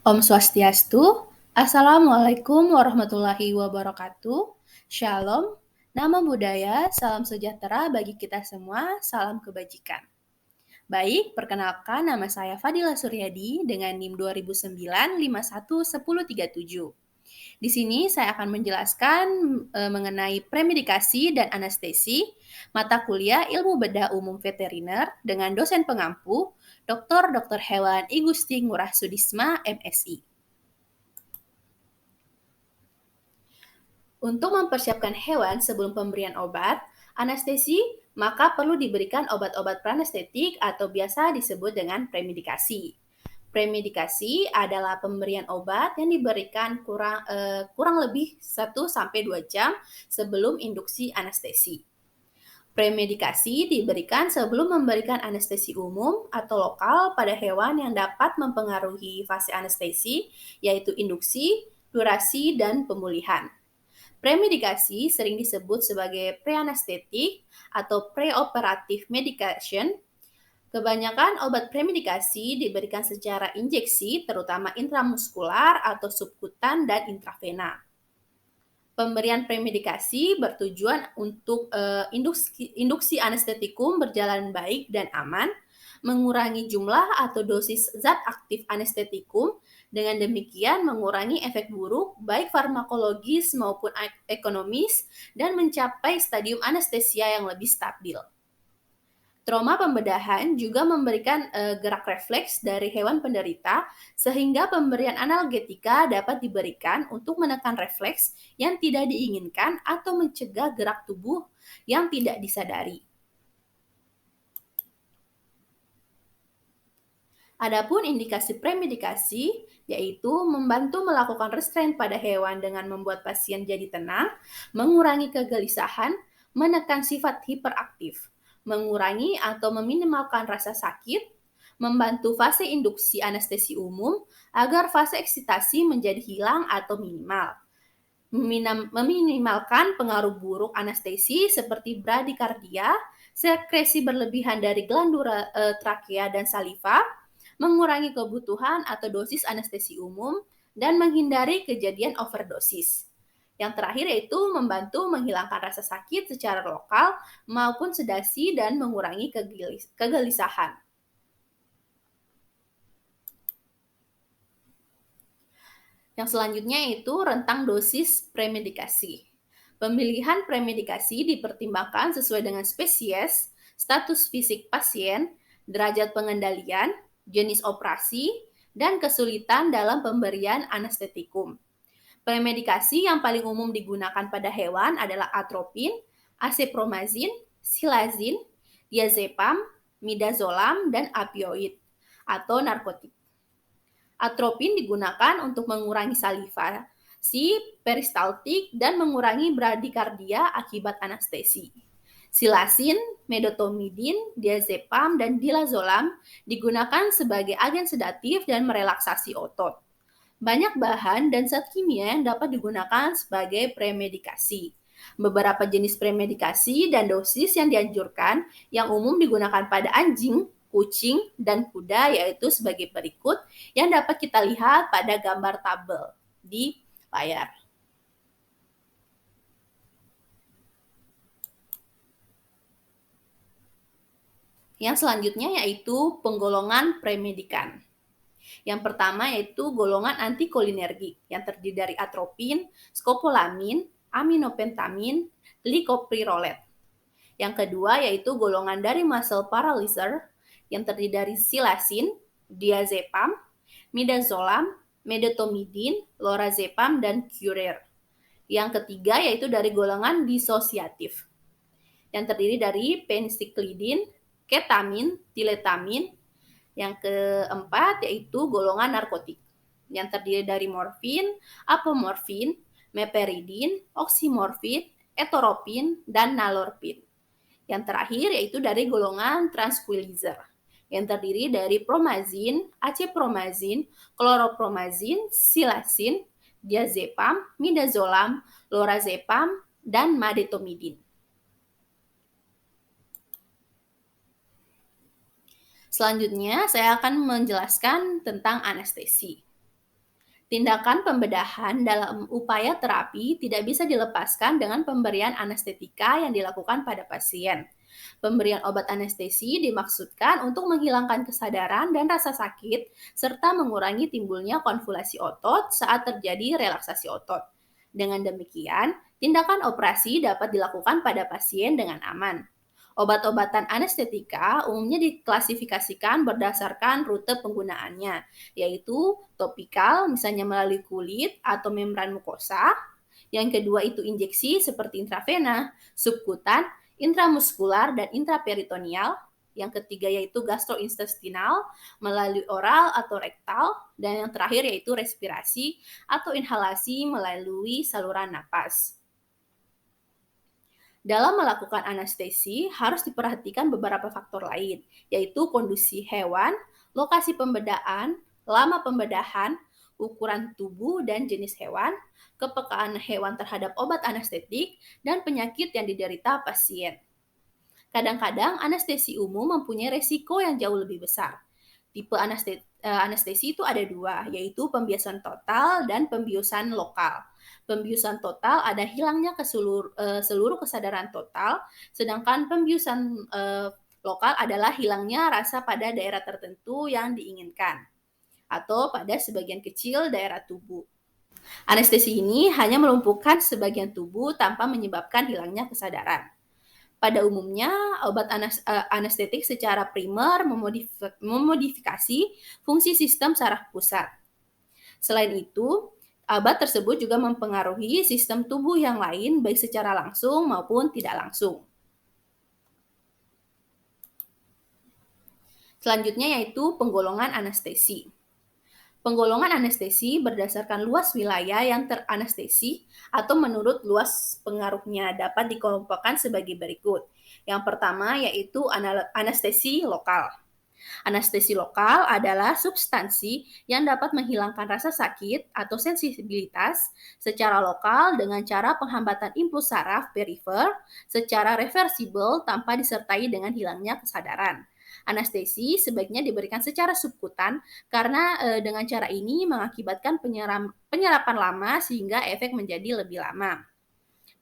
Om Swastiastu, Assalamualaikum warahmatullahi wabarakatuh, Shalom, nama budaya, salam sejahtera bagi kita semua, salam kebajikan. Baik, perkenalkan nama saya Fadila Suryadi dengan NIM 2009 511037. Di sini saya akan menjelaskan mengenai premedikasi dan anestesi, mata kuliah Ilmu Bedah Umum Veteriner dengan dosen pengampu, Dr. Hewan Igusti Ngurah Sudisma, MSI. Untuk mempersiapkan hewan sebelum pemberian obat, anestesi, maka perlu diberikan obat-obat pranestetik atau biasa disebut dengan premedikasi. Premedikasi adalah pemberian obat yang diberikan kurang lebih 1-2 jam sebelum induksi anestesi. Premedikasi diberikan sebelum memberikan anestesi umum atau lokal pada hewan yang dapat mempengaruhi fase anestesi, yaitu induksi, durasi, dan pemulihan. Premedikasi sering disebut sebagai pre-anesthetic atau pre-operative medication. Kebanyakan obat premedikasi diberikan secara injeksi, terutama intramuskular atau subkutan dan intravena. Pemberian premedikasi bertujuan untuk induksi anestetikum berjalan baik dan aman, mengurangi jumlah atau dosis zat aktif anestetikum, dengan demikian mengurangi efek buruk baik farmakologis maupun ekonomis dan mencapai stadium anestesia yang lebih stabil. Trauma pembedahan juga memberikan gerak refleks dari hewan penderita sehingga pemberian analgetika dapat diberikan untuk menekan refleks yang tidak diinginkan atau mencegah gerak tubuh yang tidak disadari. Adapun indikasi premedikasi yaitu membantu melakukan restraint pada hewan dengan membuat pasien jadi tenang, mengurangi kegelisahan, menekan sifat hiperaktif, mengurangi atau meminimalkan rasa sakit, membantu fase induksi anestesi umum agar fase eksitasi menjadi hilang atau minimal, meminimalkan pengaruh buruk anestesi seperti bradikardia, sekresi berlebihan dari glandula trakea dan saliva, mengurangi kebutuhan atau dosis anestesi umum, dan menghindari kejadian overdosis. Yang terakhir yaitu membantu menghilangkan rasa sakit secara lokal maupun sedasi dan mengurangi kegelisahan. Yang selanjutnya yaitu rentang dosis premedikasi. Pemilihan premedikasi dipertimbangkan sesuai dengan spesies, status fisik pasien, derajat pengendalian, jenis operasi, dan kesulitan dalam pemberian anestetikum. Premedikasi yang paling umum digunakan pada hewan adalah atropin, acepromazin, silazin, diazepam, midazolam, dan opioid atau narkotik. Atropin digunakan untuk mengurangi salivasi peristaltik dan mengurangi bradikardia akibat anestesi. Silazin, medetomidin, diazepam, dan dilazolam digunakan sebagai agen sedatif dan merelaksasi otot. Banyak bahan dan zat kimia yang dapat digunakan sebagai premedikasi. Beberapa jenis premedikasi dan dosis yang dianjurkan yang umum digunakan pada anjing, kucing, dan kuda yaitu sebagai berikut yang dapat kita lihat pada gambar tabel di layar. Yang selanjutnya yaitu penggolongan premedikan. Yang pertama yaitu golongan antikolinergik yang terdiri dari atropin, skopolamin, aminopentamin, likoprirolet. Yang kedua yaitu golongan dari muscle paralyzer yang terdiri dari silazin, diazepam, midazolam, medetomidin, lorazepam, dan curer. Yang ketiga yaitu dari golongan disosiatif yang terdiri dari peniklidin, ketamin, tiletamin. Yang keempat yaitu golongan narkotik yang terdiri dari morfin, apomorfin, meperidin, oksimorfin, etoropin, dan nalorfin. Yang terakhir yaitu dari golongan tranquilizer yang terdiri dari promazin, acepromazin, kloropromazin, silazin, diazepam, midazolam, lorazepam, dan madetomidin. Selanjutnya, saya akan menjelaskan tentang anestesi. Tindakan pembedahan dalam upaya terapi tidak bisa dilepaskan dengan pemberian anestetika yang dilakukan pada pasien. Pemberian obat anestesi dimaksudkan untuk menghilangkan kesadaran dan rasa sakit, serta mengurangi timbulnya konvulsi otot saat terjadi relaksasi otot. Dengan demikian, tindakan operasi dapat dilakukan pada pasien dengan aman. Obat-obatan anestetika umumnya diklasifikasikan berdasarkan rute penggunaannya, yaitu topikal, misalnya melalui kulit atau membran mukosa. Yang kedua itu injeksi seperti intravena, subkutan, intramuskular, dan intraperitoneal. Yang ketiga yaitu gastrointestinal melalui oral atau rektal. Dan yang terakhir yaitu respirasi atau inhalasi melalui saluran napas. Dalam melakukan anestesi harus diperhatikan beberapa faktor lain, yaitu kondisi hewan, lokasi pembedaan, lama pembedahan, ukuran tubuh dan jenis hewan, kepekaan hewan terhadap obat anestetik, dan penyakit yang diderita pasien. Kadang-kadang anestesi umum mempunyai resiko yang jauh lebih besar. Tipe anestesi itu ada dua, yaitu pembiusan total dan pembiusan lokal. Pembiusan total ada hilangnya seluruh kesadaran total, sedangkan pembiusan lokal adalah hilangnya rasa pada daerah tertentu yang diinginkan, atau pada sebagian kecil daerah tubuh. Anestesi ini hanya melumpuhkan sebagian tubuh tanpa menyebabkan hilangnya kesadaran. Pada umumnya, obat anestetik secara primer memodifikasi fungsi sistem saraf pusat. Selain itu, obat tersebut juga mempengaruhi sistem tubuh yang lain baik secara langsung maupun tidak langsung. Selanjutnya yaitu penggolongan anestesi. Penggolongan anestesi berdasarkan luas wilayah yang teranestesi atau menurut luas pengaruhnya dapat dikelompokkan sebagai berikut. Yang pertama yaitu anestesi lokal. Anestesi lokal adalah substansi yang dapat menghilangkan rasa sakit atau sensitivitas secara lokal dengan cara penghambatan impuls saraf perifer secara reversibel tanpa disertai dengan hilangnya kesadaran. Anestesi sebaiknya diberikan secara subkutan karena dengan cara ini mengakibatkan penyerapan lama sehingga efek menjadi lebih lama.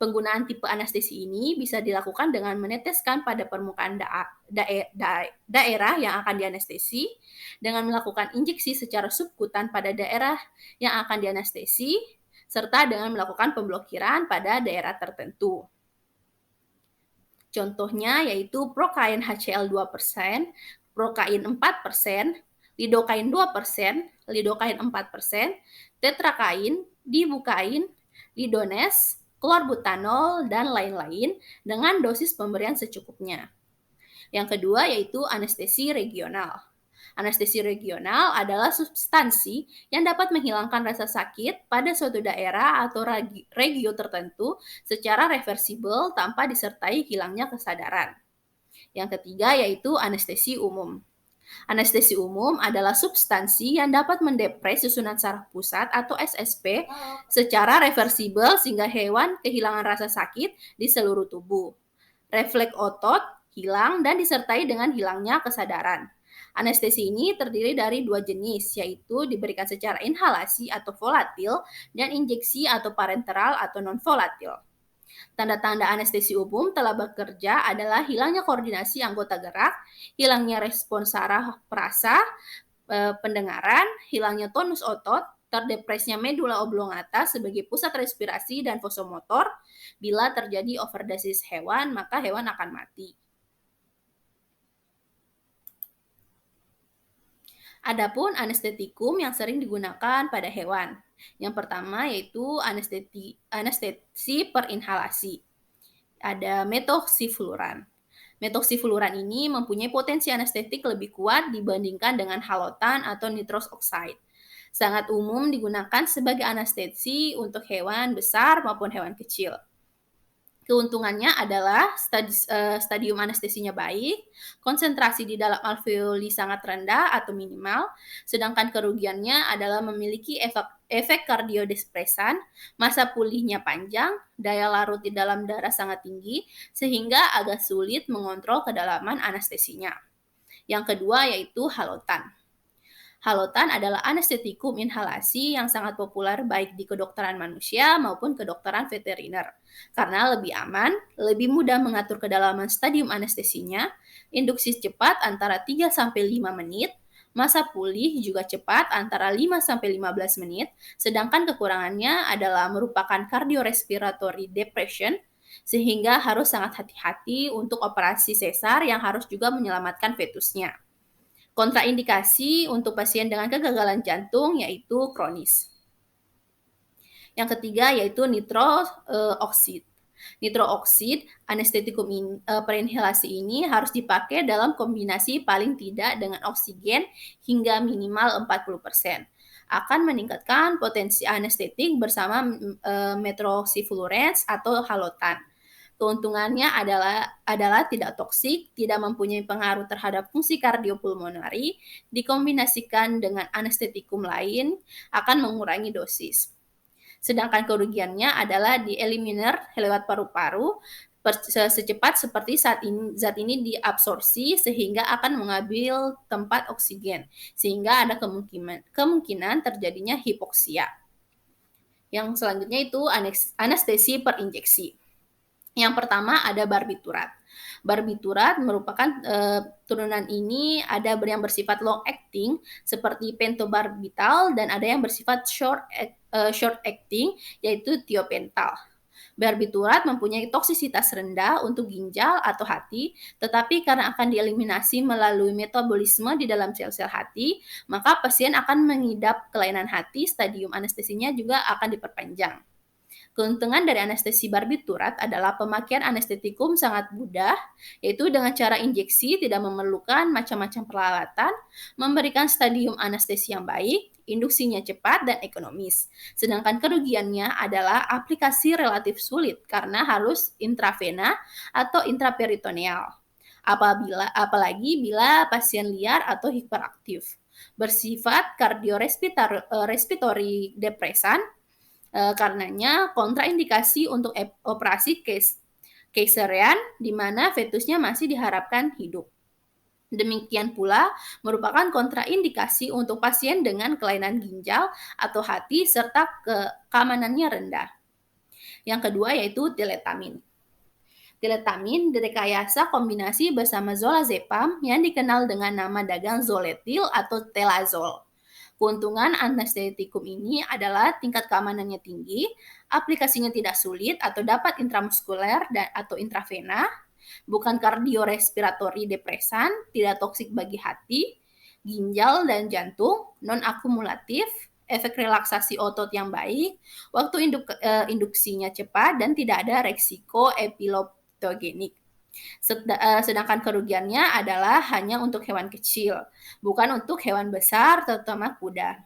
Penggunaan tipe anestesi ini bisa dilakukan dengan meneteskan pada permukaan daerah yang akan dianestesi, dengan melakukan injeksi secara subkutan pada daerah yang akan dianestesi, serta dengan melakukan pemblokiran pada daerah tertentu. Contohnya yaitu Prokain HCl 2%, Prokain 4%, Lidokain 2%, Lidokain 4%, Tetrakain, Dibukain, Lidones, klorbutanol, dan lain-lain dengan dosis pemberian secukupnya. Yang kedua yaitu anestesi regional. Anestesi regional adalah substansi yang dapat menghilangkan rasa sakit pada suatu daerah atau regio tertentu secara reversibel tanpa disertai hilangnya kesadaran. Yang ketiga yaitu anestesi umum. Anestesi umum adalah substansi yang dapat mendepres susunan saraf pusat atau SSP secara reversibel sehingga hewan kehilangan rasa sakit di seluruh tubuh. Refleks otot hilang dan disertai dengan hilangnya kesadaran. Anestesi ini terdiri dari dua jenis, yaitu diberikan secara inhalasi atau volatil dan injeksi atau parenteral atau non-volatil. Tanda-tanda anestesi umum telah bekerja adalah hilangnya koordinasi anggota gerak, hilangnya respons saraf perasa, pendengaran, hilangnya tonus otot, terdepresnya medula oblongata sebagai pusat respirasi dan vasomotor. Bila terjadi overdosis hewan, maka hewan akan mati. Adapun anestetikum yang sering digunakan pada hewan. Yang pertama yaitu anestesi perinhalasi. Ada metoxifluran. Metoxifluran ini mempunyai potensi anestetik lebih kuat dibandingkan dengan halotan atau nitrous oxide. Sangat umum digunakan sebagai anestesi untuk hewan besar maupun hewan kecil. Keuntungannya adalah stadium anestesinya baik, konsentrasi di dalam alveoli sangat rendah atau minimal, sedangkan kerugiannya adalah memiliki efek kardiodepresan, masa pulihnya panjang, daya larut di dalam darah sangat tinggi, sehingga agak sulit mengontrol kedalaman anestesinya. Yang kedua yaitu halotan. Halotan adalah anestetikum inhalasi yang sangat populer baik di kedokteran manusia maupun kedokteran veteriner. Karena lebih aman, lebih mudah mengatur kedalaman stadium anestesinya, induksi cepat antara 3-5 menit, masa pulih juga cepat antara 5-15 menit, sedangkan kekurangannya adalah merupakan cardiorespiratory depression, sehingga harus sangat hati-hati untuk operasi sesar yang harus juga menyelamatkan fetusnya. Kontraindikasi untuk pasien dengan kegagalan jantung yaitu kronis. Yang ketiga yaitu nitrooksid. Nitrooksid anestetikum perinhalasi ini harus dipakai dalam kombinasi paling tidak dengan oksigen hingga minimal 40%. Akan meningkatkan potensi anestetik bersama metroxyfluorens atau halotan. Keuntungannya adalah tidak toksik, tidak mempunyai pengaruh terhadap fungsi kardiopulmonari, dikombinasikan dengan anestetikum lain akan mengurangi dosis. Sedangkan kerugiannya adalah dieliminir lewat paru-paru secepat seperti zat ini diabsorpsi sehingga akan mengambil tempat oksigen, sehingga ada kemungkinan terjadinya hipoksia. Yang selanjutnya itu anestesi per injeksi. Yang pertama ada barbiturat. Barbiturat merupakan turunan ini ada yang bersifat long acting seperti pentobarbital dan ada yang bersifat short acting yaitu tiopental. Barbiturat mempunyai toksisitas rendah untuk ginjal atau hati, tetapi karena akan dieliminasi melalui metabolisme di dalam sel-sel hati, maka pasien akan mengidap kelainan hati, stadium anestesinya juga akan diperpanjang. Keuntungan dari anestesi barbiturat adalah pemakaian anestetikum sangat mudah, yaitu dengan cara injeksi tidak memerlukan macam-macam peralatan, memberikan stadium anestesi yang baik, induksinya cepat dan ekonomis. Sedangkan kerugiannya adalah aplikasi relatif sulit karena harus intravena atau intraperitoneal. Apalagi bila pasien liar atau hiperaktif. Bersifat cardiorespiratory depresan, karenanya kontraindikasi untuk operasi keisarian di mana fetusnya masih diharapkan hidup. Demikian pula merupakan kontraindikasi untuk pasien dengan kelainan ginjal atau hati serta keamanannya rendah. Yang kedua yaitu tiletamin. Tiletamin direkayasa kombinasi bersama zolazepam yang dikenal dengan nama dagang zoletil atau telazol. Keuntungan anestetikum ini adalah tingkat keamanannya tinggi, aplikasinya tidak sulit atau dapat intramuskuler atau intravena, bukan kardiorespiratory depresan, tidak toksik bagi hati, ginjal dan jantung, non-akumulatif, efek relaksasi otot yang baik, waktu induksinya cepat, dan tidak ada resiko epileptogenik. Sedangkan kerugiannya adalah hanya untuk hewan kecil, bukan untuk hewan besar, terutama kuda.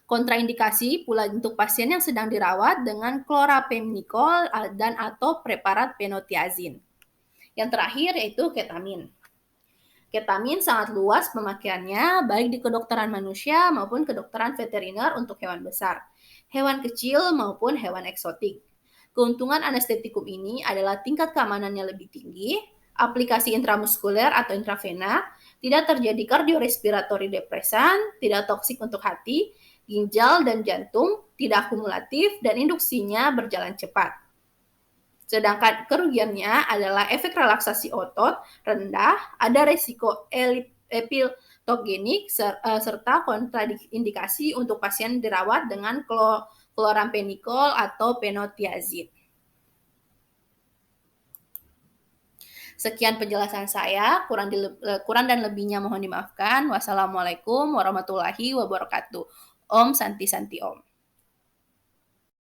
Kontraindikasi pula untuk pasien yang sedang dirawat dengan chloramphenicol dan atau preparat penotiazin. Yang terakhir yaitu ketamin. Ketamin sangat luas pemakaiannya baik di kedokteran manusia maupun kedokteran veteriner untuk hewan besar, hewan kecil maupun hewan eksotik. Keuntungan anestetikum ini adalah tingkat keamanannya lebih tinggi, aplikasi intramuskuler atau intravena, tidak terjadi kardiorespiratory depresan, tidak toksik untuk hati, ginjal dan jantung, tidak akumulatif, dan induksinya berjalan cepat. Sedangkan kerugiannya adalah efek relaksasi otot rendah, ada resiko epileptogenik, serta kontraindikasi untuk pasien dirawat dengan chloramphenicol atau penotiazid. Sekian penjelasan saya, kurang dan lebihnya mohon dimaafkan. Wassalamualaikum warahmatullahi wabarakatuh. Om Santi Santi Om.